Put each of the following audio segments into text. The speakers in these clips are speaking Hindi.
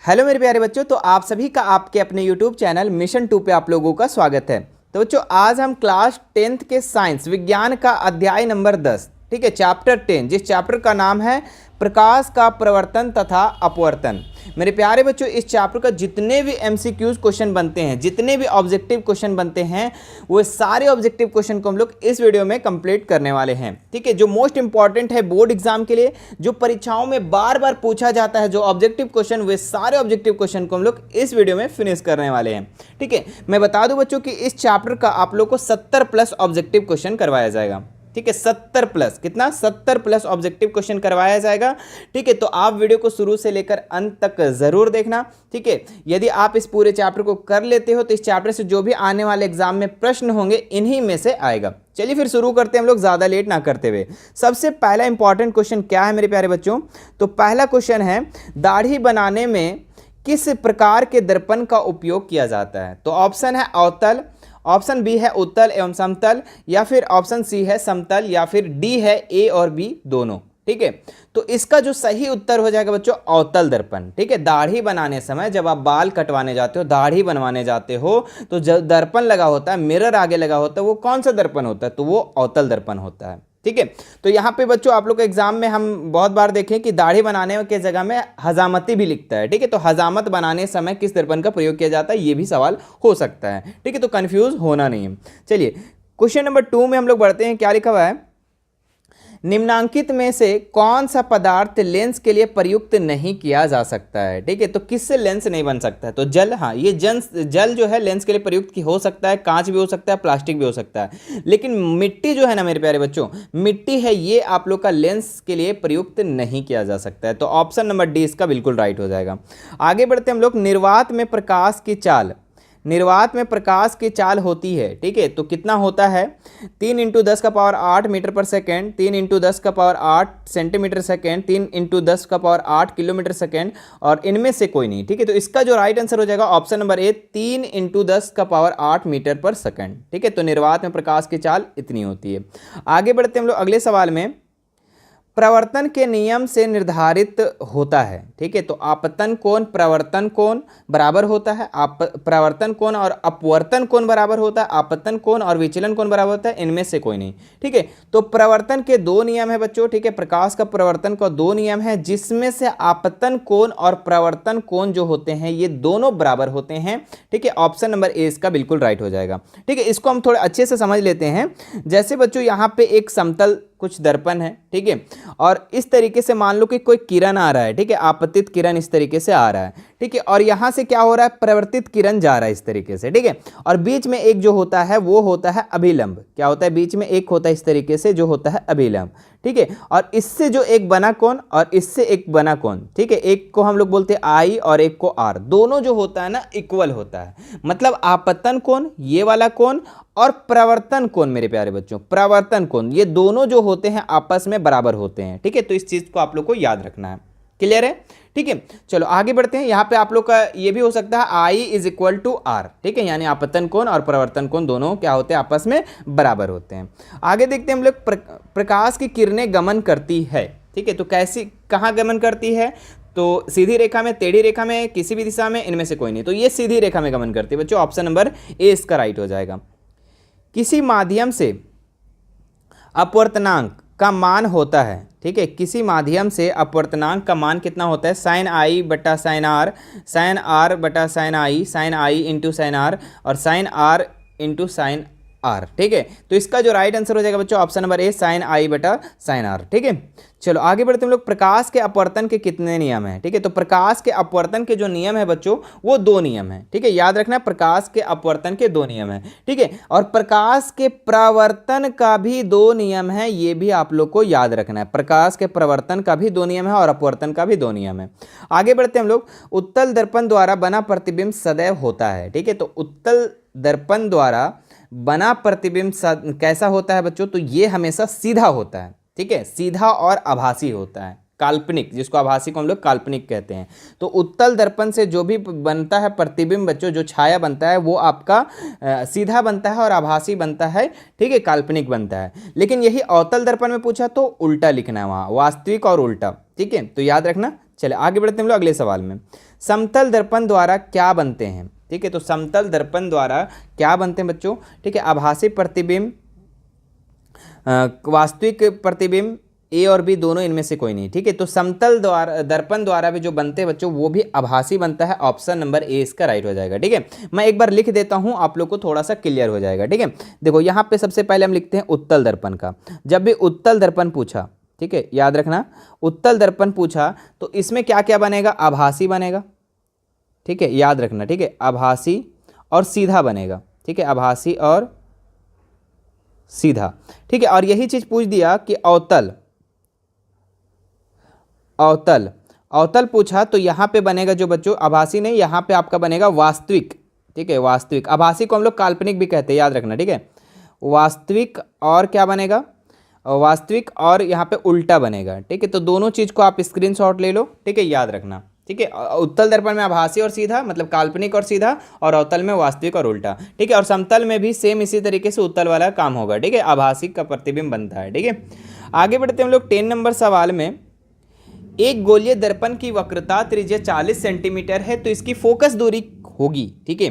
हेलो मेरे प्यारे बच्चों, तो आप सभी का आपके अपने यूट्यूब चैनल मिशन 2 पे आप लोगों का स्वागत है। तो बच्चों, आज हम क्लास 10th के साइंस विज्ञान का अध्याय नंबर 10, ठीक है, चैप्टर 10, जिस चैप्टर का नाम है प्रकाश का प्रवर्तन तथा अपवर्तन। मेरे प्यारे बच्चों, इस चैप्टर का जितने भी एमसीक्यूज क्वेश्चन बनते हैं, जितने भी ऑब्जेक्टिव क्वेश्चन बनते हैं, वो सारे ऑब्जेक्टिव क्वेश्चन को हम लोग इस वीडियो में कंप्लीट करने वाले हैं। ठीक है, जो मोस्ट इंपॉर्टेंट है बोर्ड एग्जाम के लिए, जो परीक्षाओं में बार बार पूछा जाता है, जो ऑब्जेक्टिव क्वेश्चन, वे सारे ऑब्जेक्टिव क्वेश्चन को हम लोग इस वीडियो में फिनिश करने वाले हैं। ठीक है, मैं बता दूं बच्चों कि इस चैप्टर का आप लोग को 70+ ऑब्जेक्टिव क्वेश्चन करवाया जाएगा। ठीक है, 70+, कितना, 70+ ऑब्जेक्टिव क्वेश्चन करवाया जाएगा। ठीक है, तो आप वीडियो को शुरू से लेकर अंत तक जरूर देखना। ठीक है, यदि आप इस पूरे चैप्टर को कर लेते हो तो इस चैप्टर से जो भी आने वाले एग्जाम में प्रश्न होंगे, इन्हीं में से आएगा। चलिए फिर शुरू करते हैं हम लोग, ज्यादा लेट ना करते हुए। सबसे पहला इंपॉर्टेंट क्वेश्चन क्या है मेरे प्यारे बच्चों? तो पहला क्वेश्चन है, दाढ़ी बनाने में किस प्रकार के दर्पण का उपयोग किया जाता है? तो ऑप्शन है अवतल, ऑप्शन बी है उत्तल एवं समतल, या फिर ऑप्शन सी है समतल, या फिर डी है ए और बी दोनों। ठीक है, तो इसका जो सही उत्तर हो जाएगा बच्चों अवतल दर्पण। ठीक है, दाढ़ी बनाने समय जब आप बाल कटवाने जाते हो, दाढ़ी बनवाने जाते हो, तो जब दर्पण लगा होता है, मिरर आगे लगा होता है, वो कौन सा दर्पण होता है? तो वो अवतल दर्पण होता है। ठीक है, तो यहाँ पे बच्चों आप लोग के एग्जाम में हम बहुत बार देखें कि दाढ़ी बनाने के जगह में हजामती भी लिखता है। ठीक है, तो हजामत बनाने समय किस दर्पण का प्रयोग किया जाता है, ये भी सवाल हो सकता है। ठीक है, तो कंफ्यूज होना नहीं है। चलिए क्वेश्चन नंबर 2 में हम लोग बढ़ते हैं। क्या लिखा हुआ है? निम्नांकित में से कौन सा पदार्थ लेंस के लिए प्रयुक्त नहीं किया जा सकता है? ठीक है, तो किससे लेंस नहीं बन सकता है? तो जल, हाँ, ये जल जो है लेंस के लिए प्रयुक्त की हो सकता है, कांच भी हो सकता है, प्लास्टिक भी हो सकता है, लेकिन मिट्टी जो है ना मेरे प्यारे बच्चों, मिट्टी है, ये आप लोग का लेंस के लिए प्रयुक्त नहीं किया जा सकता है। तो ऑप्शन नंबर डी इसका बिल्कुल राइट हो जाएगा। आगे बढ़ते हम लोग। निर्वात में प्रकाश की चाल, निर्वात में प्रकाश की चाल होती है, ठीक है, तो कितना होता है? 3 × 10⁸ मीटर पर second, 3 × 10⁸ centimetre second, 3 × 10⁸ kilometre second, और इनमें से कोई नहीं। ठीक है, तो इसका जो राइट आंसर हो जाएगा ऑप्शन नंबर ए, 3 × 10⁸ मीटर पर सेकेंड। ठीक है, तो निर्वात में प्रकाश की चाल इतनी होती है। आगे बढ़ते हम लोग अगले सवाल में। प्रवर्तन के नियम से निर्धारित होता है। ठीक है, तो आपतन कोण प्रवर्तन कोण बराबर होता है, प्रवर्तन कोण और अपवर्तन कोण बराबर होता है, आपतन कोण और विचलन कोण बराबर होता है, इनमें से कोई नहीं। ठीक है, तो प्रवर्तन के 2 नियम है बच्चों। ठीक है, प्रकाश का प्रवर्तन का 2 नियम है, जिसमें से आपतन कोण और प्रवर्तन कोण जो होते हैं ये दोनों बराबर होते हैं। ठीक है, ऑप्शन नंबर ए इसका बिल्कुल राइट हो जाएगा। ठीक है, इसको हम थोड़े अच्छे से समझ लेते हैं। जैसे बच्चों यहाँ पे एक समतल कुछ दर्पण है, ठीक है, और इस तरीके से मान लो कि कोई किरण आ रहा है, ठीक है, आपतित किरण इस तरीके से आ रहा है, ठीक है, और यहां से क्या हो रहा है? प्रवर्तित किरण जा रहा है इस तरीके से, ठीक है, और बीच में एक जो होता है वो होता है अभिलंब। क्या होता है? बीच में एक होता है इस तरीके से जो होता है अभिलंब। ठीक है, और इससे जो एक बना कोण और इससे एक बना कोण, ठीक है, एक को हम लोग बोलते हैं आई और एक को आर, दोनों जो होता है ना इक्वल होता है। मतलब आपतन कोण ये वाला कोण और प्रवर्तन कोण मेरे प्यारे बच्चों, प्रवर्तन कोण, ये दोनों जो होते हैं आपस में बराबर होते हैं। ठीक है, तो इस चीज को आप लोग को याद रखना है। क्लियर है? ठीक है, चलो आगे बढ़ते हैं। यहाँ पे आप लोग का ये भी हो सकता है आई = आर। ठीक है, यानी आपतन कोण और प्रवर्तन कोण दोनों क्या होते हैं? आपस में बराबर होते हैं। आगे देखते हैं हम लोग। प्रकाश की किरणें गमन करती है, ठीक है, तो कैसी, कहाँ गमन करती है? तो सीधी रेखा में, टेढ़ी रेखा में, किसी भी दिशा में, इनमें से कोई नहीं। तो ये सीधी रेखा में गमन करती है बच्चों, ऑप्शन नंबर ए इसका राइट हो जाएगा। किसी माध्यम से अपवर्तनांक का मान होता है, ठीक है, किसी माध्यम से अपवर्तनांक का मान कितना होता है? sin i बटा sin r, sin r बटा sin i, sin i into sin r, और sin r into sin r। ठीक है, तो इसका जो राइट आंसर हो जाएगा बच्चों option number A, sin i बटा sin r। ठीक है, चलो आगे बढ़ते हम लोग। प्रकाश के अपवर्तन के कितने नियम हैं? ठीक है, तो प्रकाश के अपवर्तन के जो नियम है बच्चों वो 2 नियम है। ठीक है, याद रखना, प्रकाश के अपवर्तन के 2 नियम है। ठीक है, और प्रकाश के प्रवर्तन का भी 2 नियम है, ये भी आप लोग को याद रखना है। प्रकाश के प्रवर्तन का भी 2 नियम है और अपवर्तन का भी 2 नियम है। आगे बढ़ते हम लोग। उत्तल दर्पण द्वारा बना प्रतिबिंब सदैव होता है। ठीक है, तो उत्तल दर्पण द्वारा बना प्रतिबिंब कैसा होता है बच्चों? तो ये हमेशा सीधा होता है। ठीक है, सीधा और आभासी होता है, काल्पनिक, जिसको आभासी को हम लोग काल्पनिक कहते हैं। तो उत्तल दर्पण से जो भी बनता है प्रतिबिंब बच्चों, जो छाया बनता है वो आपका सीधा बनता है और आभासी बनता है, ठीक है, काल्पनिक बनता है। लेकिन यही अवतल दर्पण में पूछा तो उल्टा लिखना है, वहाँ वास्तविक और उल्टा। ठीक है, तो याद रखना। चले आगे बढ़ते हैं हम लोग अगले सवाल में। समतल दर्पण द्वारा क्या बनते हैं? ठीक है, तो समतल दर्पण द्वारा क्या बनते हैं बच्चों? ठीक है, आभासी प्रतिबिंब, वास्तविक प्रतिबिंब, ए और बी दोनों इनमें से कोई नहीं। ठीक है, तो समतल द्वारा दर्पण द्वारा भी जो बनते हैं बच्चों वो भी आभासी बनता है। ऑप्शन नंबर ए इसका राइट हो जाएगा। ठीक है, मैं एक बार लिख देता हूं, आप लोग को थोड़ा सा क्लियर हो जाएगा। ठीक है, देखो यहाँ पे सबसे पहले हम लिखते हैं उत्तल दर्पण का। जब भी उत्तल दर्पण पूछा, ठीक है, याद रखना, उत्तल दर्पण पूछा तो इसमें क्या क्या बनेगा? आभासी बनेगा। ठीक है, याद रखना। ठीक है, आभासी और सीधा बनेगा। ठीक है, आभासी और सीधा। ठीक है, और यही चीज पूछ दिया कि अवतल, अवतल, अवतल पूछा तो यहाँ पे बनेगा जो बच्चों आभासी नहीं, यहाँ पे आपका बनेगा वास्तविक। ठीक है, वास्तविक। आभासी को हम लोग काल्पनिक भी कहते हैं, याद रखना। ठीक है, वास्तविक और क्या बनेगा? वास्तविक और यहाँ पे उल्टा बनेगा। ठीक है, तो दोनों चीज़ को आप स्क्रीनशॉट ले लो। ठीक है, याद रखना। ठीक है, उत्तल दर्पण में आभासी और सीधा मतलब काल्पनिक और सीधा, और अवतल में वास्तविक और उल्टा। ठीक है, और समतल में भी सेम इसी तरीके से उत्तल वाला काम होगा। ठीक है, आभासी का प्रतिबिंब बनता है। ठीक है, आगे बढ़ते हम लोग 10 नंबर सवाल में। एक गोलीय दर्पण की वक्रता त्रिज्या 40 सेंटीमीटर है, तो इसकी फोकस दूरी होगी। ठीक है,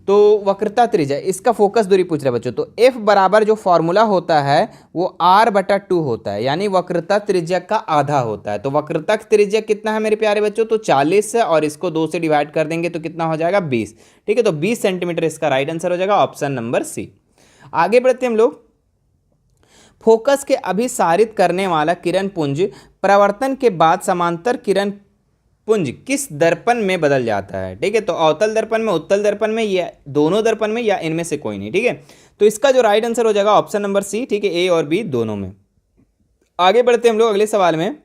तो वक्रता त्रिज्या, इसका फोकस दूरी पूछ रहा है बच्चों। तो F बराबर जो फॉर्मूला होता है वो R/2 होता है, यानी वक्रता त्रिज्या का आधा होता है। तो वक्रता त्रिज्या कितना है मेरे प्यारे बच्चों? तो 40 है, और इसको 2 से डिवाइड कर देंगे तो कितना हो जाएगा? 20। ठीक है, तो 20 सेंटीमीटर इसका राइट आंसर हो जाएगा, ऑप्शन नंबर सी। आगे बढ़ते हम लोग। फोकस के अभिसारित करने वाला किरण पुंज परावर्तन के बाद समांतर किरण पुंज किस दर्पण में बदल जाता है? ठीक है, तो अवतल दर्पण में, उत्तल दर्पण में, या दोनों दर्पण में, या इनमें से कोई नहीं। ठीक है, तो इसका जो राइट आंसर हो जाएगा ऑप्शन नंबर सी। ठीक है, ए और बी दोनों में। आगे बढ़ते हम लोग अगले सवाल में।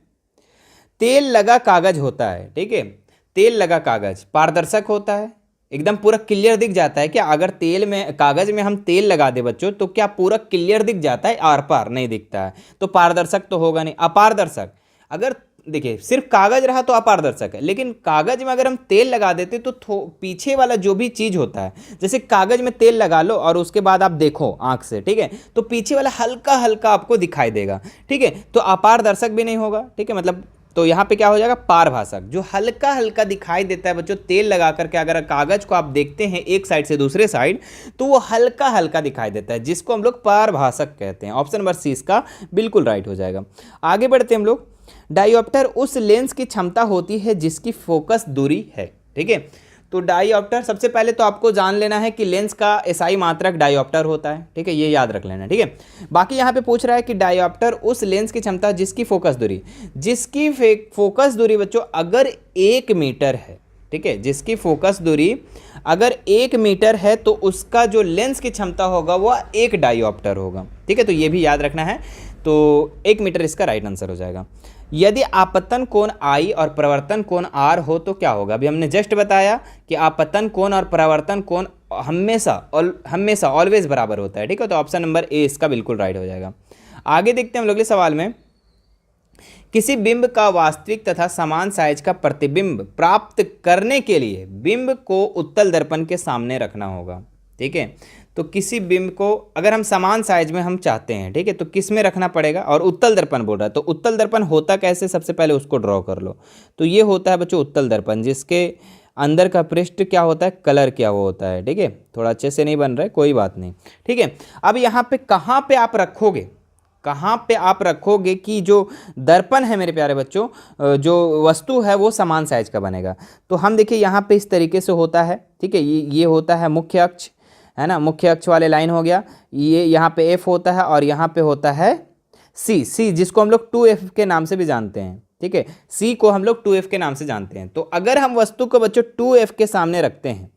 तेल लगा कागज होता है। ठीक है, तेल लगा कागज पारदर्शक होता है, एकदम पूरा क्लियर दिख जाता है क्या? अगर तेल में, कागज में हम तेल लगा दे बच्चों तो क्या पूरा क्लियर दिख जाता है? आर पार नहीं दिखता है, तो पारदर्शक तो होगा नहीं, अपारदर्शक। अगर देखिए सिर्फ कागज रहा तो अपारदर्शक है, लेकिन कागज में अगर हम तेल लगा देते तो पीछे वाला जो भी चीज होता है, जैसे कागज में तेल लगा लो और उसके बाद आप देखो आंख से, ठीक है, तो पीछे वाला हल्का हल्का आपको दिखाई देगा। ठीक है, तो अपारदर्शक भी नहीं होगा। ठीक है, मतलब तो यहाँ पे क्या हो जाएगा? पारभाषक, जो हल्का हल्का दिखाई देता है बच्चों तेल लगा करके। अगर कागज को आप देखते हैं एक साइड से दूसरे साइड तो वो हल्का हल्का दिखाई देता है, जिसको हम लोग पारभाषक कहते हैं। ऑप्शन नंबर सी इसका बिल्कुल राइट हो जाएगा। आगे बढ़ते हम लोग। डायोप्टर उस लेंस की क्षमता होती है जिसकी फोकस दूरी है। ठीक है, तो डायोप्टर, सबसे पहले तो आपको जान लेना है कि लेंस का एसआई मात्रक डायोप्टर होता है। ठीक है, ये याद रख लेना। ठीक है, बाकी यहाँ पे पूछ रहा है कि डायोप्टर उस लेंस की क्षमता जिसकी फोकस दूरी, जिसकी फोकस दूरी बच्चों अगर 1 मीटर है। ठीक है, जिसकी फोकस दूरी अगर 1 मीटर है तो उसका जो लेंस की क्षमता होगा वह 1 डायोप्टर होगा। ठीक है, तो ये भी याद रखना है। तो 1 मीटर इसका राइट आंसर हो जाएगा। यदि आपतन कोण I और प्रवर्तन कोण R हो तो क्या होगा? अभी हमने जस्ट बताया कि आपतन कोण और प्रवर्तन कोण हमेशा ऑलवेज बराबर होता है। ठीक है, तो ऑप्शन नंबर ए इसका बिल्कुल राइट हो जाएगा। आगे देखते हैं हम लोग अगले सवाल में। किसी बिंब का वास्तविक तथा समान साइज का प्रतिबिंब प्राप्त करने के लिए बिंब को उत्तल दर्पण के सामने रखना होगा। ठीक है, तो किसी बिंब को अगर हम समान साइज में हम चाहते हैं, ठीक है, तो किस में रखना पड़ेगा? और उत्तल दर्पण बोल रहा है, तो उत्तल दर्पण होता कैसे? सबसे पहले उसको ड्रॉ कर लो। तो ये होता है बच्चों उत्तल दर्पण, जिसके अंदर का पृष्ठ क्या होता है? कलर क्या वो होता है। ठीक है, थोड़ा अच्छे से नहीं बन रहा है, कोई बात नहीं। ठीक है, अब यहाँ पे कहाँ पे आप रखोगे, कहाँ पे आप रखोगे कि जो दर्पण है मेरे प्यारे बच्चों, जो वस्तु है वो समान साइज का बनेगा। तो हम देखिए यहाँ पे इस तरीके से होता है। ठीक है, ये होता है मुख्य अक्ष, है ना, मुख्य अक्ष वाले लाइन हो गया। ये यहाँ पे एफ होता है और यहाँ पे होता है सी, जिसको हम लोग 2F के नाम से भी जानते हैं। ठीक है, सी को हम लोग 2F के नाम से जानते हैं। तो अगर हम वस्तु को बच्चों 2F के सामने रखते हैं,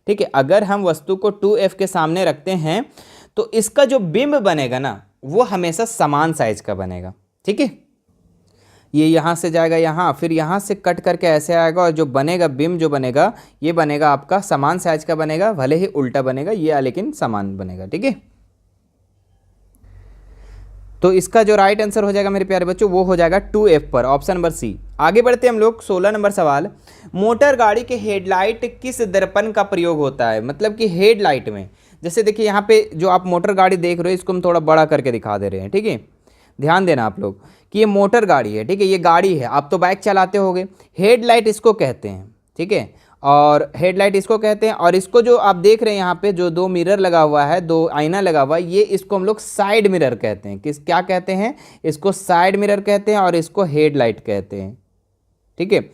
ठीक है, अगर हम वस्तु को 2F के सामने रखते हैं तो इसका जो बिंब बनेगा ना वो हमेशा समान साइज का बनेगा। ठीक है, ये यहाँ से जाएगा यहाँ, फिर यहाँ से कट करके ऐसे आएगा, और जो बनेगा बिंब जो बनेगा ये बनेगा आपका समान साइज का बनेगा, भले ही उल्टा बनेगा ये, लेकिन समान बनेगा। ठीक है, तो इसका जो राइट आंसर हो जाएगा मेरे प्यारे बच्चों वो हो जाएगा 2F पर, ऑप्शन नंबर सी। आगे बढ़ते हम लोग 16 नंबर सवाल। मोटर गाड़ी के हेडलाइट किस दर्पण का प्रयोग होता है? मतलब कि हेडलाइट में, जैसे देखिए यहाँ पे जो आप मोटर गाड़ी देख रहे हो इसको हम थोड़ा बड़ा करके दिखा दे रहे हैं। ठीक है, ध्यान देना आप लोग कि ये मोटर गाड़ी है, ठीक है, ये गाड़ी है, आप तो बाइक चलाते होगे। हेडलाइट इसको कहते हैं, ठीक है, और हेडलाइट इसको कहते हैं। और इसको जो आप देख रहे हैं यहाँ पे जो दो मिरर लगा हुआ है, दो आईना लगा हुआ है, ये इसको हम लोग साइड मिरर कहते हैं। किस क्या कहते हैं? इसको साइड मिरर कहते हैं और इसको हेडलाइट कहते हैं, ठीक है।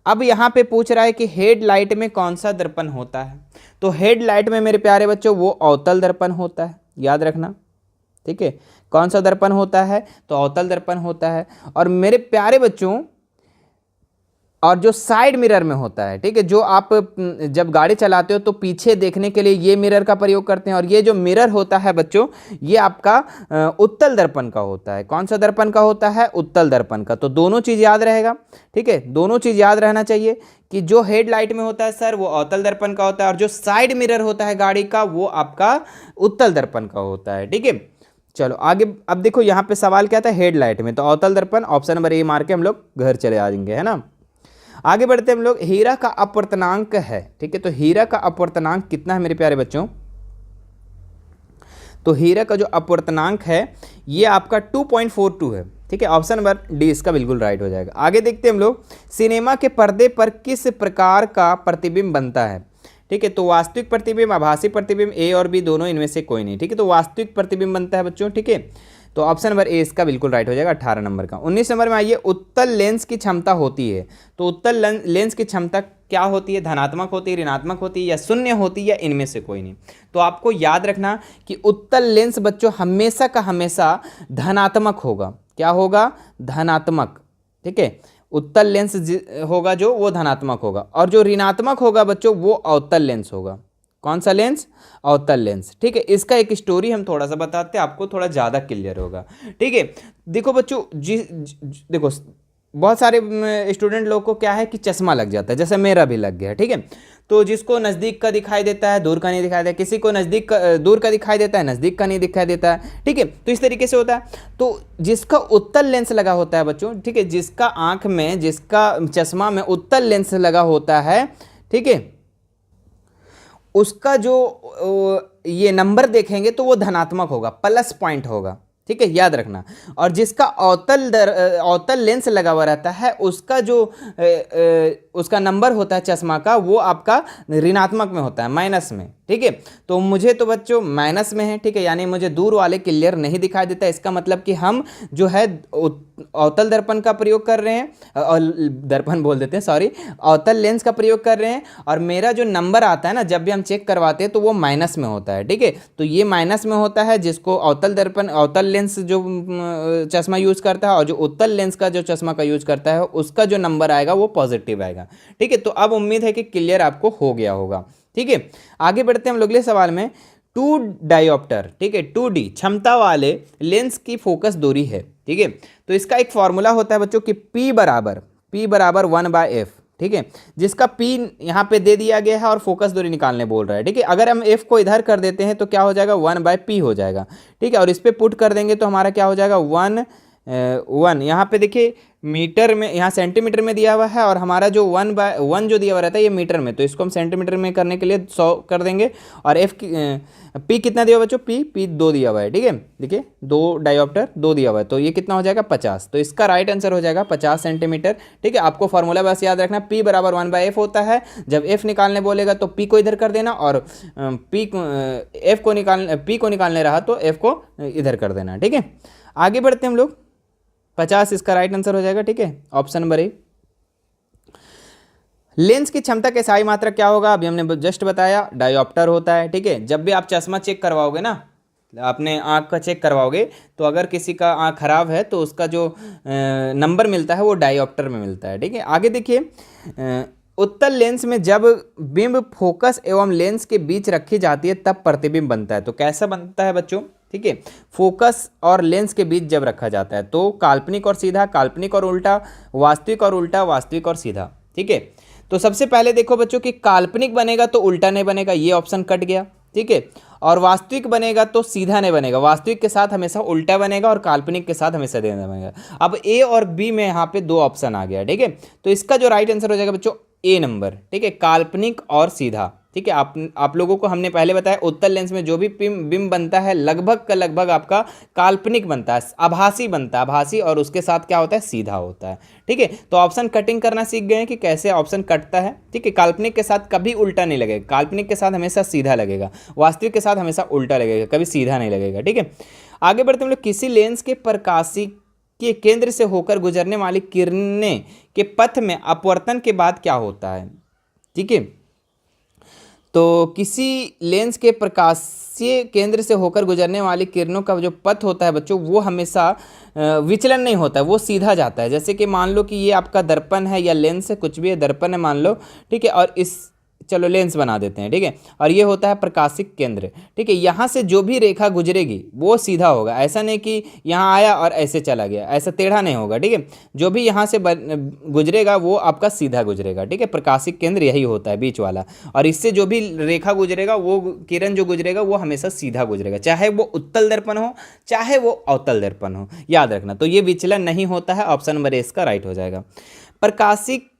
अब यहाँ पे पूछ रहा है कि हेडलाइट में कौन सा दर्पण होता है। तो हेडलाइट में मेरे प्यारे बच्चों वो अवतल दर्पण होता है, याद रखना, ठीक है। कौन सा दर्पण होता है? तो अवतल दर्पण होता है। और मेरे प्यारे बच्चों, और जो साइड मिरर में होता है, ठीक है, जो आप जब गाड़ी चलाते हो तो पीछे देखने के लिए ये मिरर का प्रयोग करते हैं। और ये जो मिरर होता है बच्चों, ये आपका उत्तल दर्पण का होता है। कौन सा दर्पण का होता है? उत्तल दर्पण का। तो दोनों चीज़ याद रहेगा, ठीक है, दोनों चीज़ याद रहना चाहिए कि जो हेडलाइट में होता है सर वो अवतल दर्पण का होता है, और जो साइड मिरर होता है गाड़ी का वो आपका उत्तल दर्पण का होता है, ठीक है। चलो आगे, अब देखो यहाँ पे सवाल क्या था, हेडलाइट में, तो अवतल दर्पण ऑप्शन नंबर ए मार के हम लोग घर चले आएंगे, है ना। आगे बढ़ते हम लोग, हीरा का अपवर्तनांक है, ठीक है। तो हीरा का अपवर्तनांक कितना है मेरे प्यारे बच्चों? तो हीरा का जो अपवर्तनांक है ये आपका 2.42 है, ठीक है। ऑप्शन नंबर डी इसका बिल्कुल राइट हो जाएगा। आगे देखते हैं हम लोग, सिनेमा के पर्दे पर किस प्रकार का प्रतिबिंब बनता है, ठीक है। तो वास्तविक प्रतिबिंब, आभासी प्रतिबिंब, ए और बी दोनों इनमें से कोई नहीं, ठीक है। तो वास्तविक प्रतिबिंब बनता है बच्चों, ठीक है। तो ऑप्शन नंबर ए इसका बिल्कुल राइट हो जाएगा 18 नंबर का। 19 नंबर में आइए, उत्तल लेंस की क्षमता होती है। तो उत्तल लेंस की क्षमता क्या होती है? धनात्मक होती है, ऋणात्मक होती है, या शून्य होती है, या इनमें से कोई नहीं। तो आपको याद रखना कि उत्तल लेंस बच्चों हमेशा का हमेशा धनात्मक होगा। क्या होगा? धनात्मक, ठीक है। उत्तल लेंस होगा जो वो धनात्मक होगा, और जो ऋणात्मक होगा बच्चों वो अवतल लेंस होगा। कौन सा लेंस? अवतल लेंस, ठीक है। इसका एक स्टोरी हम थोड़ा सा बताते हैं, आपको थोड़ा ज़्यादा क्लियर होगा, ठीक है। देखो बच्चों, देखो बहुत सारे स्टूडेंट लोग को क्या है कि चश्मा लग जाता है, जैसे मेरा भी लग गया है, ठीक है। तो जिसको नज़दीक का दिखाई देता है, दूर का नहीं दिखाई देता, किसी को नज़दीक का दूर का दिखाई देता है, नज़दीक का नहीं दिखाई देता है, ठीक है। तो इस तरीके से होता है। तो जिसका उत्तल लेंस लगा होता है बच्चों, ठीक है, जिसका आँख में, जिसका चश्मा में उत्तल लेंस लगा होता है, ठीक है, उसका जो ये नंबर देखेंगे तो वो धनात्मक होगा, प्लस पॉइंट होगा, ठीक है, याद रखना। और जिसका अवतल लेंस लगा हुआ रहता है उसका जो उसका नंबर होता है चश्मा का, वो आपका ऋणात्मक में होता है, माइनस में, ठीक है। तो मुझे तो बच्चों माइनस में है, ठीक है, यानी मुझे दूर वाले क्लियर नहीं दिखाई देता। इसका मतलब कि हम जो है अवतल दर्पण का प्रयोग कर रहे हैं, और दर्पण बोल देते हैं, सॉरी, अवतल लेंस का प्रयोग कर रहे हैं, और मेरा जो नंबर आता है ना जब भी हम चेक करवाते हैं तो वो माइनस में होता है, ठीक है। तो ये माइनस में होता है, जिसको अवतल दर्पण, अवतल लेंस जो चश्मा यूज करता है, और जो उत्तल लेंस का जो चश्मा का यूज करता है उसका जो नंबर आएगा वो पॉजिटिव आएगा, ठीक है। तो अब उम्मीद है कि क्लियर आपको हो गया होगा, ठीक है। आगे बढ़ते हैं हम लोग अगले सवाल में। 2 डायोप्टर, ठीक है, 2D क्षमता वाले लेंस की फोकस दूरी है, ठीक है। तो इसका एक फॉर्मूला होता है बच्चों कि P बराबर 1/f, ठीक है, जिसका P यहाँ पे दे दिया गया है और फोकस दूरी निकालने बोल रहा है, ठीक है। अगर हम F को इधर कर देते हैं तो क्या हो जाएगा? 1/P हो जाएगा, ठीक है। और इस पर पुट कर देंगे तो हमारा क्या हो जाएगा? 1 यहाँ पे देखिए मीटर में, यहाँ सेंटीमीटर में दिया हुआ है, और हमारा जो 1/1 जो दिया हुआ रहता है ये मीटर में, तो इसको हम सेंटीमीटर में करने के लिए 100 कर देंगे। और P कितना दिया हुआ बच्चों? P 2 दिया हुआ है, ठीक है। देखिए 2 डायोप्टर 2 दिया हुआ है, तो ये कितना हो जाएगा? 50। तो इसका राइट आंसर हो जाएगा 50 सेंटीमीटर, ठीक है। आपको फॉर्मूला बस याद रखना, P बराबर 1/f होता है। जब F निकालने बोलेगा तो P को इधर कर देना, और P को निकालने रहा तो F को इधर कर देना, ठीक है। आगे बढ़ते हैं हम लोग, 50 इसका राइट आंसर हो जाएगा, ठीक है, ऑप्शन नंबर ए। लेंस की क्षमता के सही मात्रक क्या होगा? अभी हमने जस्ट बताया, डायोप्टर होता है, ठीक है। जब भी आप चश्मा चेक करवाओगे ना, अपने आँख का चेक करवाओगे, तो अगर किसी का आँख खराब है तो उसका जो नंबर मिलता है वो डायोप्टर में मिलता है, ठीक है। आगे देखिए, उत्तल लेंस में जब बिंब फोकस एवं लेंस के बीच रखी जाती है तब प्रतिबिंब बनता है। तो कैसा बनता है बच्चों? ठीक है, फोकस और लेंस के बीच जब रखा जाता है तो काल्पनिक और सीधा, काल्पनिक और उल्टा, वास्तविक और उल्टा, वास्तविक और सीधा, ठीक है। तो सबसे पहले देखो बच्चों कि काल्पनिक बनेगा तो उल्टा नहीं बनेगा, ये ऑप्शन कट गया, ठीक है। और वास्तविक बनेगा तो सीधा नहीं बनेगा, वास्तविक के साथ हमेशा उल्टा बनेगा और काल्पनिक के साथ हमेशा सीधा बनेगा। अब ए और बी में यहाँ पे 2 ऑप्शन आ गया, ठीक है। तो इसका जो राइट आंसर हो जाएगा बच्चों ए नंबर, ठीक है, काल्पनिक और सीधा। ठीक है, आप लोगों को हमने पहले बताया उत्तल लेंस में जो भी बिंब बनता है लगभग का लगभग आपका काल्पनिक बनता है, आभासी बनता है, आभासी, और उसके साथ क्या होता है, सीधा होता है। ठीक है, तो ऑप्शन कटिंग करना सीख गए हैं कि कैसे ऑप्शन कटता है। ठीक है, काल्पनिक के साथ कभी उल्टा नहीं लगेगा, काल्पनिक के साथ हमेशा सीधा लगेगा, वास्तविक के साथ हमेशा उल्टा लगेगा, कभी सीधा नहीं लगेगा। ठीक है, आगे बढ़ते हम लोग। किसी लेंस के प्रकाशी के केंद्र से होकर गुजरने वाली किरणें के पथ में अपवर्तन के बाद क्या होता है। ठीक है, तो किसी लेंस के प्रकाशीय केंद्र से होकर गुजरने वाली किरणों का जो पथ होता है बच्चों, वो हमेशा विचलन नहीं होता है, वो सीधा जाता है। जैसे कि मान लो कि ये आपका दर्पण है या लेंस है, कुछ भी है, दर्पण है मान लो, ठीक है, और इस चलो लेंस बना देते हैं। ठीक है, और ये होता है प्रकाशिक केंद्र। ठीक है, यहाँ से जो भी रेखा गुजरेगी वो सीधा होगा, ऐसा नहीं कि यहाँ आया और ऐसे चला गया, ऐसा टेढ़ा नहीं होगा। ठीक है, जो भी यहाँ से गुजरेगा वो आपका सीधा गुजरेगा। ठीक है, प्रकाशिक केंद्र यही होता है, बीच वाला, और इससे जो भी रेखा गुजरेगा, वो किरण जो गुजरेगा वो हमेशा सीधा गुजरेगा, चाहे वो उत्तल दर्पण हो चाहे वो अवतल दर्पण हो, याद रखना। तो ये विचलन नहीं होता है, ऑप्शन नंबर ए इसका राइट हो जाएगा। प्रकाशिक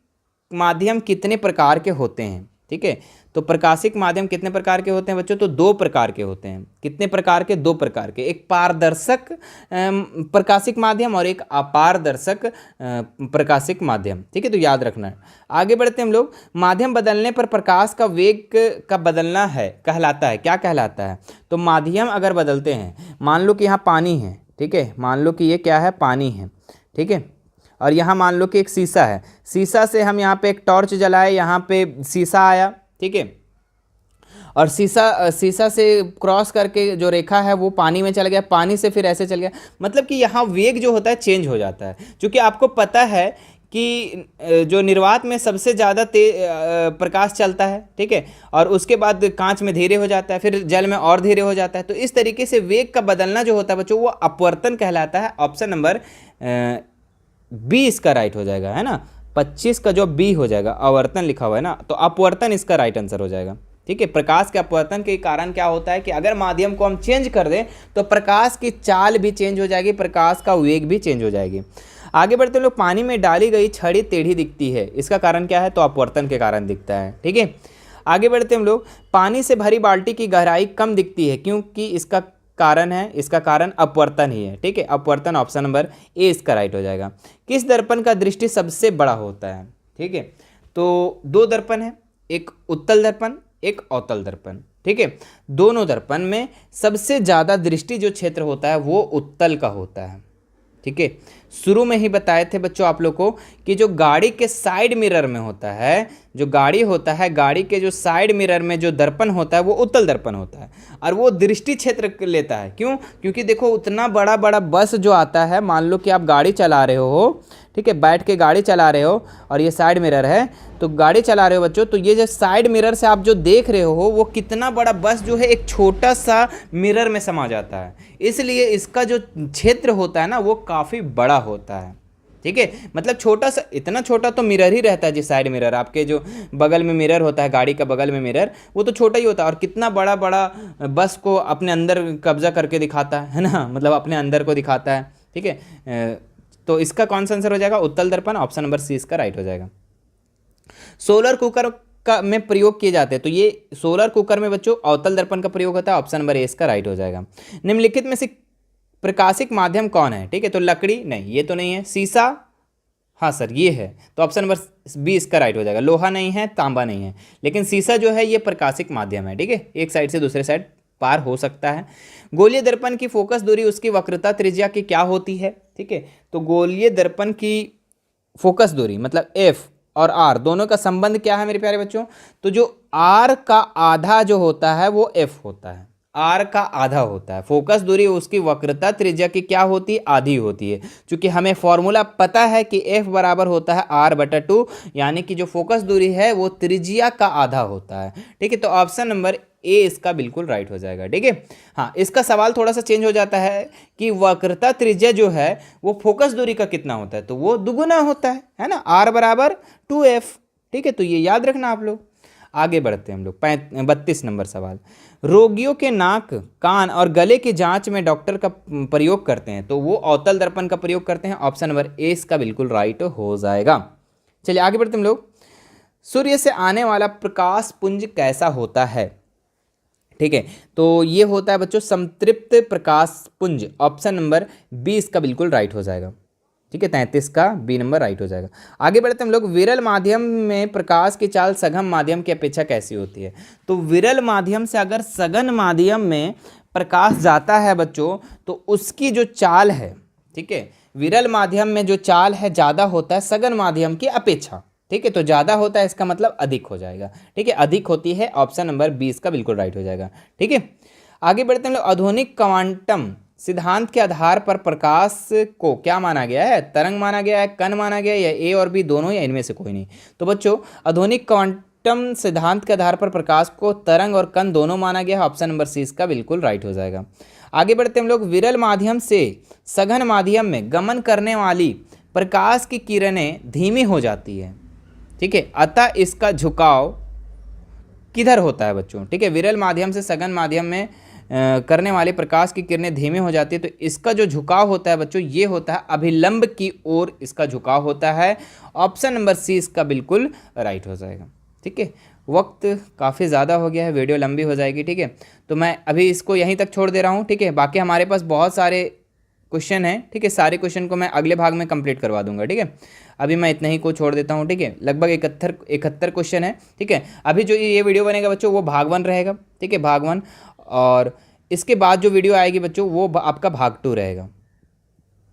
माध्यम कितने प्रकार के होते हैं। ठीक है, तो प्रकाशिक माध्यम कितने प्रकार के होते हैं बच्चों, तो दो प्रकार के होते हैं। कितने प्रकार के, दो प्रकार के, एक पारदर्शक प्रकाशिक माध्यम और एक अपारदर्शक प्रकाशिक माध्यम। ठीक है, तो याद रखना है। आगे बढ़ते हैं हम लोग। माध्यम बदलने पर प्रकाश का वेग का बदलना है कहलाता है, क्या कहलाता है। तो माध्यम अगर बदलते हैं, मान लो कि यहाँ पानी है, ठीक है, मान लो कि ये क्या है, पानी है, ठीक है, और यहाँ मान लो कि एक शीशा है, शीशा से हम यहाँ पे एक टॉर्च जलाए, यहाँ पे शीशा आया, ठीक है, और शीशा से क्रॉस करके जो रेखा है वो पानी में चला गया, पानी से फिर ऐसे चल गया, मतलब कि यहाँ वेग जो होता है चेंज हो जाता है। क्योंकि आपको पता है कि जो निर्वात में सबसे ज़्यादा प्रकाश चलता है, ठीक है, और उसके बाद कांच में धीरे हो जाता है, फिर जल में और धीरे हो जाता है। तो इस तरीके से वेग का बदलना जो होता है बच्चों, वो अपवर्तन कहलाता है। ऑप्शन नंबर बी इसका राइट हो जाएगा, है ना। 25 का जो बी हो जाएगा, आवर्तन लिखा हुआ है ना, तो अपवर्तन इसका राइट आंसर हो जाएगा। ठीक है, प्रकाश के अपवर्तन के कारण क्या होता है कि अगर माध्यम को हम चेंज कर दें तो प्रकाश की चाल भी चेंज हो जाएगी, प्रकाश का वेग भी चेंज हो जाएगी। आगे बढ़ते लोग। पानी में डाली गई छड़ी टेढ़ी दिखती है, इसका कारण क्या है, तो अपवर्तन के कारण दिखता है। ठीक है, आगे बढ़ते हम लोग। पानी से भरी बाल्टी की गहराई कम दिखती है, क्योंकि इसका कारण है, इसका कारण अपवर्तन ही है। ठीक है, अपवर्तन, ऑप्शन नंबर ए इसका राइट हो जाएगा। किस दर्पण का दृष्टि सबसे बड़ा होता है। ठीक है, तो दो दर्पण है, एक उत्तल दर्पण, एक अवतल दर्पण। ठीक है, दोनों दर्पण में सबसे ज़्यादा दृष्टि जो क्षेत्र होता है वो उत्तल का होता है। ठीक है, शुरू में ही बताए थे बच्चों आप लोग को कि जो गाड़ी के साइड मिरर में होता है, जो गाड़ी होता है, गाड़ी के जो साइड मिरर में जो दर्पण होता है वो उत्तल दर्पण होता है, और वो दृष्टि क्षेत्र लेता है। क्यों, क्योंकि देखो उतना बड़ा बड़ा बस जो आता है, मान लो कि आप गाड़ी चला रहे हो, ठीक है, बैठ के गाड़ी चला रहे हो, और ये साइड मिरर है, तो गाड़ी चला रहे हो बच्चों, तो ये जो साइड मिरर से आप जो देख रहे हो वो कितना बड़ा बस जो है एक छोटा सा मिरर में समा जाता है, इसलिए इसका जो क्षेत्र होता है ना वो काफ़ी बड़ा होता है। ठीक है, मतलब छोटा सा, इतना छोटा तो मिरर ही रहता है जी, साइड मिरर, आपके जो बगल में मिरर होता है, गाड़ी का बगल में मिरर, वो तो छोटा ही होता है, और कितना बड़ा बड़ा बस को अपने अंदर कब्जा करके दिखाता है ना, मतलब अपने अंदर को दिखाता है। ठीक है, तो इसका कौन सा आंसर हो जाएगा, उत्तल दर्पण, ऑप्शन नंबर सी इसका राइट हो जाएगा। सोलर कुकर का में प्रयोग किए जाते हैं, तो ये सोलर कुकर में बच्चों अवतल दर्पण का प्रयोग होता है, ऑप्शन नंबर ए इसका राइट हो जाएगा। निम्नलिखित में से प्रकाशिक माध्यम कौन है। ठीक है, तो लकड़ी नहीं, ये तो नहीं है, शीशा, हाँ सर ये है, तो ऑप्शन नंबर बी इसका राइट हो जाएगा। लोहा नहीं है, तांबा नहीं है, लेकिन शीशा जो है ये प्रकाशिक माध्यम है। ठीक है, एक साइड से दूसरे साइड पार हो सकता है। गोलीय दर्पण की फोकस दूरी उसकी वक्रता त्रिज्या की क्या होती है। ठीक है, तो गोलीय दर्पण की फोकस दूरी मतलब एफ और आर दोनों का संबंध क्या है मेरे प्यारे बच्चों, तो जो आर का आधा जो होता है वो एफ होता है, आर का आधा होता है। फोकस दूरी उसकी वक्रता त्रिज्या की क्या होती है, आधी होती है। क्योंकि हमें फॉर्मूला पता है कि एफ बराबर होता है r/2, यानी कि जो फोकस दूरी है वो त्रिज्या का आधा होता है। ठीक है, तो ऑप्शन नंबर ए इसका बिल्कुल राइट हो जाएगा। ठीक है, हाँ इसका सवाल थोड़ा सा चेंज हो जाता है कि वक्रता त्रिज्या जो है वो फोकस दूरी का कितना होता है, तो वो दुगुना होता है ना, r/2f। ठीक है, तो ये याद रखना आप लोग। आगे बढ़ते हैं हम लोग 32 नंबर सवाल। रोगियों के नाक, कान और गले की जांच में डॉक्टर का प्रयोग करते हैं, तो वो अवतल दर्पण का प्रयोग करते हैं, ऑप्शन नंबर ए इसका बिल्कुल राइट हो जाएगा। चलिए आगे बढ़ते हैं हम लोग। सूर्य से आने वाला प्रकाश पुंज कैसा होता है? ठीक है, तो ये होता है बच्चों संतृप्त प्रकाश पुंज। ऑप्शन नंबर 20 का बिल्कुल राइट हो जाएगा। ठीक है, 33 का बी नंबर राइट हो जाएगा। आगे बढ़ते हम लोग, विरल माध्यम में प्रकाश की चाल सघन माध्यम की अपेक्षा कैसी होती है? तो विरल माध्यम से अगर सघन माध्यम में प्रकाश जाता है बच्चों, तो उसकी जो चाल है, ठीक है, विरल माध्यम में जो चाल है ज़्यादा होता है सघन माध्यम की अपेक्षा। ठीक है, तो ज़्यादा होता है इसका मतलब अधिक हो जाएगा। ठीक है, अधिक होती है, ऑप्शन नंबर 20 का बिल्कुल राइट हो जाएगा। ठीक है, आगे बढ़ते हैं लोग, आधुनिक क्वांटम सिद्धांत के आधार पर प्रकाश को क्या माना गया है? तरंग माना गया है, कण माना गया है, या ए और बी दोनों, या इनमें से कोई नहीं? तो बच्चों आधुनिक क्वांटम सिद्धांत के आधार पर प्रकाश को तरंग और कण दोनों माना गया है। ऑप्शन नंबर 30 का बिल्कुल राइट हो जाएगा। आगे बढ़ते हम लोग, विरल माध्यम से सघन माध्यम में गमन करने वाली प्रकाश की किरणें धीमी हो जाती है। ठीक है, अतः इसका झुकाव किधर होता है बच्चों? ठीक है, विरल माध्यम से सघन माध्यम में करने वाले प्रकाश की किरणें धीमी हो जाती है, तो इसका जो झुकाव होता है बच्चों ये होता है अभिलंब की ओर इसका झुकाव होता है। ऑप्शन नंबर सी इसका बिल्कुल राइट हो जाएगा। ठीक है, वक्त काफ़ी ज़्यादा हो गया है, वीडियो लंबी हो जाएगी। ठीक है, तो मैं अभी इसको यहीं तक छोड़ दे रहा हूँ। ठीक है, बाकी हमारे पास बहुत सारे क्वेश्चन हैं। ठीक है, सारे क्वेश्चन को मैं अगले भाग में कंप्लीट करवा दूंगा। ठीक है, अभी मैं इतना ही को छोड़ देता हूँ। ठीक है, लगभग 71 क्वेश्चन है। ठीक है, अभी जो ये वीडियो बनेगा बच्चों वो भाग 1 रहेगा। ठीक है, भाग 1, और इसके बाद जो वीडियो आएगी बच्चों वो आपका भाग 2 रहेगा।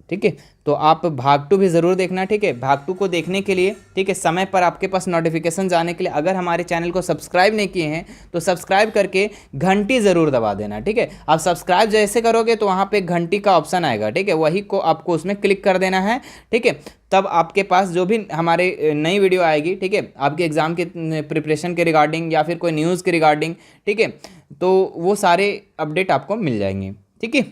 ठीक है, तो आप भाग 2 भी ज़रूर देखना। ठीक है, भाग 2 को देखने के लिए, ठीक है, समय पर आपके पास नोटिफिकेशन आने के लिए अगर हमारे चैनल को सब्सक्राइब नहीं किए हैं तो सब्सक्राइब करके घंटी ज़रूर दबा देना। ठीक है, आप सब्सक्राइब जैसे करोगे तो वहाँ पे घंटी का ऑप्शन आएगा। ठीक है, वही को आपको उसमें क्लिक कर देना है। ठीक है, तब आपके पास जो भी हमारे नई वीडियो आएगी, ठीक है, आपके एग्ज़ाम के प्रिपरेशन के रिगार्डिंग या फिर कोई न्यूज़ के रिगार्डिंग, ठीक है, तो वो सारे अपडेट आपको मिल जाएंगे। ठीक है,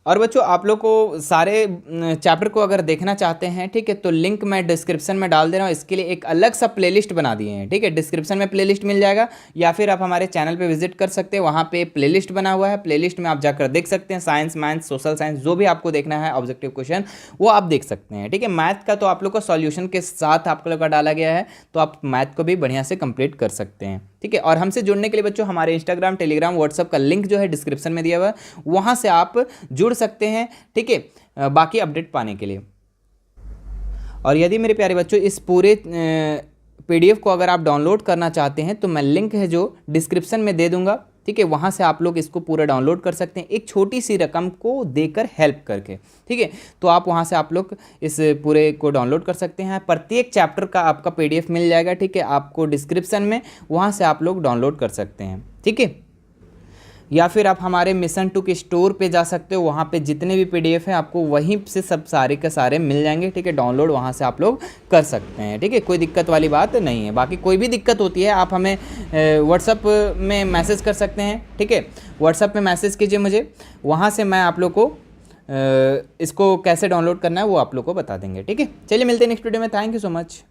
और बच्चों आप लोग को सारे चैप्टर को अगर देखना चाहते हैं, ठीक है, तो लिंक मैं डिस्क्रिप्शन में डाल दे रहा हूँ। इसके लिए एक अलग सा प्लेलिस्ट बना दिए हैं। ठीक है, डिस्क्रिप्शन में प्लेलिस्ट मिल जाएगा, या फिर आप हमारे चैनल पे विजिट कर सकते हैं, वहाँ पे प्लेलिस्ट बना हुआ है। प्लेलिस्ट में आप जाकर देख सकते हैं, साइंस, मैथ्स, सोशल साइंस, जो भी आपको देखना है ऑब्जेक्टिव क्वेश्चन वो आप देख सकते हैं। ठीक है, मैथ का तो आप लोग को सॉल्यूशन के साथ आप लोग का डाला गया है, तो आप मैथ को भी बढ़िया से कंप्लीट कर सकते हैं। ठीक है, और हमसे जुड़ने के लिए बच्चों हमारे इंस्टाग्राम, टेलीग्राम, व्हाट्सअप का लिंक जो है डिस्क्रिप्शन में दिया हुआ है, वहाँ से आप जुड़ सकते हैं। ठीक है, बाकी अपडेट पाने के लिए। और यदि मेरे प्यारे बच्चों इस पूरे PDF को अगर आप डाउनलोड करना चाहते हैं तो मैं लिंक है जो डिस्क्रिप्शन में दे दूंगा। ठीक है, वहाँ से आप लोग इसको पूरा डाउनलोड कर सकते हैं, एक छोटी सी रकम को देकर हेल्प करके। ठीक है, तो आप वहाँ से आप लोग इस पूरे को डाउनलोड कर सकते हैं। प्रत्येक चैप्टर का आपका PDF मिल जाएगा। ठीक है, आपको डिस्क्रिप्शन में, वहाँ से आप लोग डाउनलोड कर सकते हैं। ठीक है, या फिर आप हमारे मिशन 2 के स्टोर पे जा सकते हो, वहाँ पे जितने भी PDF हैं आपको वहीं से सब सारे के सारे मिल जाएंगे। ठीक है, डाउनलोड वहाँ से आप लोग कर सकते हैं। ठीक है, कोई दिक्कत वाली बात नहीं है। बाकी कोई भी दिक्कत होती है आप हमें व्हाट्सअप में मैसेज कर सकते हैं। ठीक है, व्हाट्सअप में मैसेज कीजिए मुझे, वहाँ से मैं आप लोग को इसको कैसे डाउनलोड करना है वो आप लोग को बता देंगे। ठीक है, चलिए मिलते हैं नेक्स्ट वीडियो में। Thank you so much.